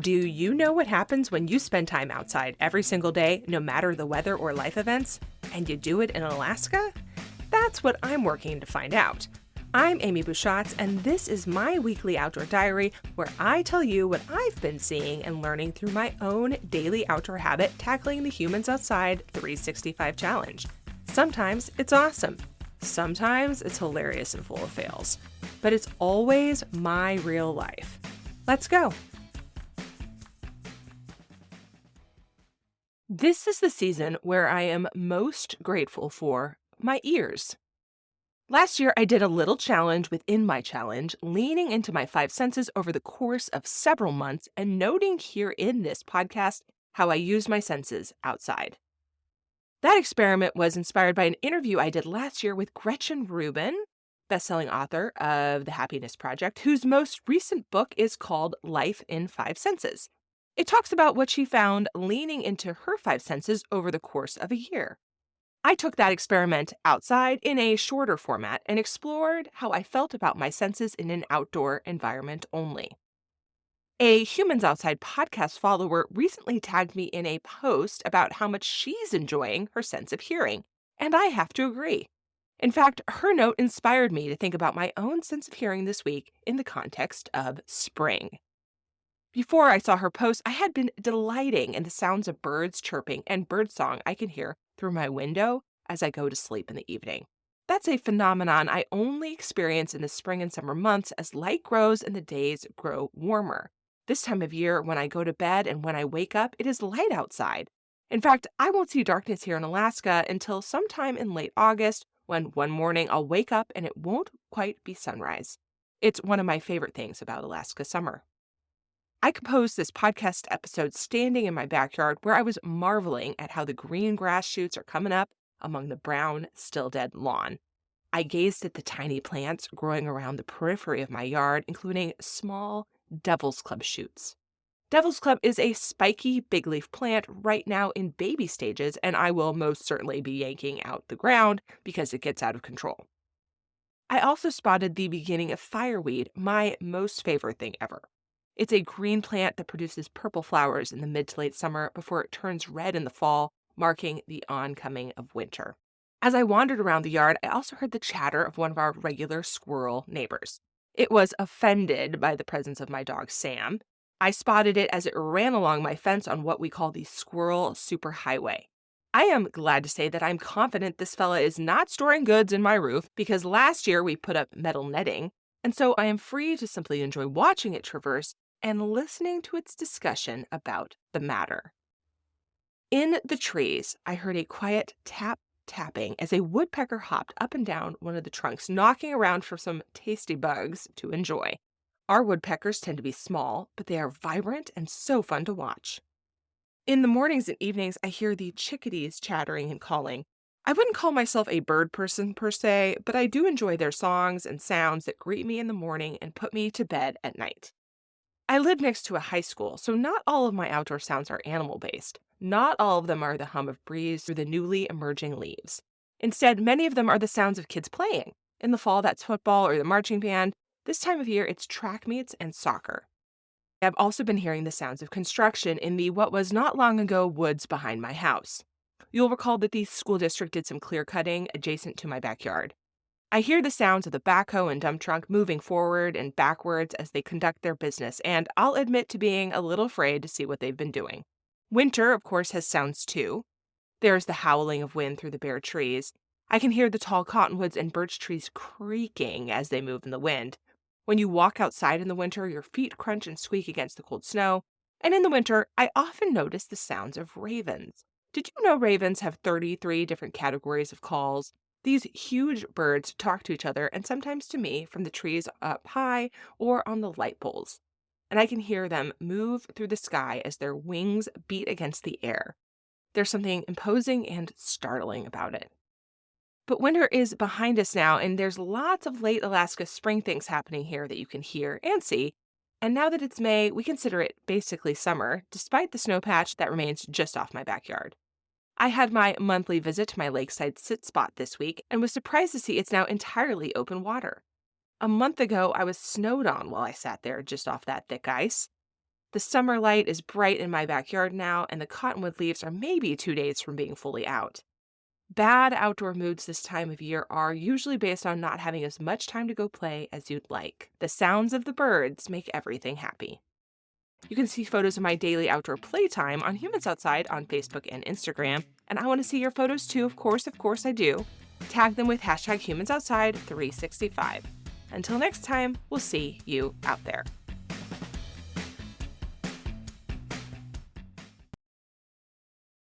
Do you know what happens when you spend time outside every single day, no matter the weather or life events, and you do it in Alaska? That's what I'm working to find out. I'm Amy Bouchatz, and this is my weekly outdoor diary where I tell you what I've been seeing and learning through my own daily outdoor habit tackling the Humans Outside 365 challenge. Sometimes it's awesome. Sometimes it's hilarious and full of fails. But it's always my real life. Let's go. This is the season where I am most grateful for my ears. Last year, I did a little challenge within my challenge, leaning into my five senses over the course of several months and noting here in this podcast how I use my senses outside. That experiment was inspired by an interview I did last year with Gretchen Rubin, best-selling author of The Happiness Project, whose most recent book is called Life in Five Senses. It talks about what she found leaning into her five senses over the course of a year. I took that experiment outside in a shorter format and explored how I felt about my senses in an outdoor environment only. A Humans Outside podcast follower recently tagged me in a post about how much she's enjoying her sense of hearing, and I have to agree. In fact, her note inspired me to think about my own sense of hearing this week in the context of spring. Before I saw her post, I had been delighting in the sounds of birds chirping and birdsong I can hear through my window as I go to sleep in the evening. That's a phenomenon I only experience in the spring and summer months as light grows and the days grow warmer. This time of year, when I go to bed and when I wake up, it is light outside. In fact, I won't see darkness here in Alaska until sometime in late August, when one morning I'll wake up and it won't quite be sunrise. It's one of my favorite things about Alaska summer. I composed this podcast episode standing in my backyard where I was marveling at how the green grass shoots are coming up among the brown, still dead lawn. I gazed at the tiny plants growing around the periphery of my yard, including small Devil's Club shoots. Devil's Club is a spiky big leaf plant right now in baby stages, and I will most certainly be yanking out the ground because it gets out of control. I also spotted the beginning of fireweed, my most favorite thing ever. It's a green plant that produces purple flowers in the mid to late summer before it turns red in the fall, marking the oncoming of winter. As I wandered around the yard, I also heard the chatter of one of our regular squirrel neighbors. It was offended by the presence of my dog, Sam. I spotted it as it ran along my fence on what we call the squirrel superhighway. I am glad to say that I'm confident this fella is not storing goods in my roof because last year we put up metal netting, and so I am free to simply enjoy watching it traverse and listening to its discussion about the matter. In the trees, I heard a quiet tapping as a woodpecker hopped up and down one of the trunks, knocking around for some tasty bugs to enjoy. Our woodpeckers tend to be small, but they are vibrant and so fun to watch. In the mornings and evenings, I hear the chickadees chattering and calling. I wouldn't call myself a bird person per se, but I do enjoy their songs and sounds that greet me in the morning and put me to bed at night. I live next to a high school, so not all of my outdoor sounds are animal-based. Not all of them are the hum of breeze through the newly emerging leaves. Instead, many of them are the sounds of kids playing. In the fall, that's football or the marching band. This time of year, it's track meets and soccer. I've also been hearing the sounds of construction in the what was not long ago woods behind my house. You'll recall that the school district did some clear cutting adjacent to my backyard. I hear the sounds of the backhoe and dump truck moving forward and backwards as they conduct their business, and I'll admit to being a little afraid to see what they've been doing. Winter, of course, has sounds too. There's the howling of wind through the bare trees. I can hear the tall cottonwoods and birch trees creaking as they move in the wind. When you walk outside in the winter, your feet crunch and squeak against the cold snow. And in the winter, I often notice the sounds of ravens. Did you know ravens have 33 different categories of calls? These huge birds talk to each other and sometimes to me from the trees up high or on the light poles. And I can hear them move through the sky as their wings beat against the air. There's something imposing and startling about it. But winter is behind us now, and there's lots of late Alaska spring things happening here that you can hear and see. And now that it's May, we consider it basically summer, despite the snow patch that remains just off my backyard. I had my monthly visit to my lakeside sit spot this week and was surprised to see it's now entirely open water. A month ago, I was snowed on while I sat there just off that thick ice. The summer light is bright in my backyard now, and the cottonwood leaves are maybe 2 days from being fully out. Bad outdoor moods this time of year are usually based on not having as much time to go play as you'd like. The sounds of the birds make everything happy. You can see photos of my daily outdoor playtime on Humans Outside on Facebook and Instagram, and I want to see your photos too, of course I do. Tag them with #HumansOutside365. Until next time, we'll see you out there.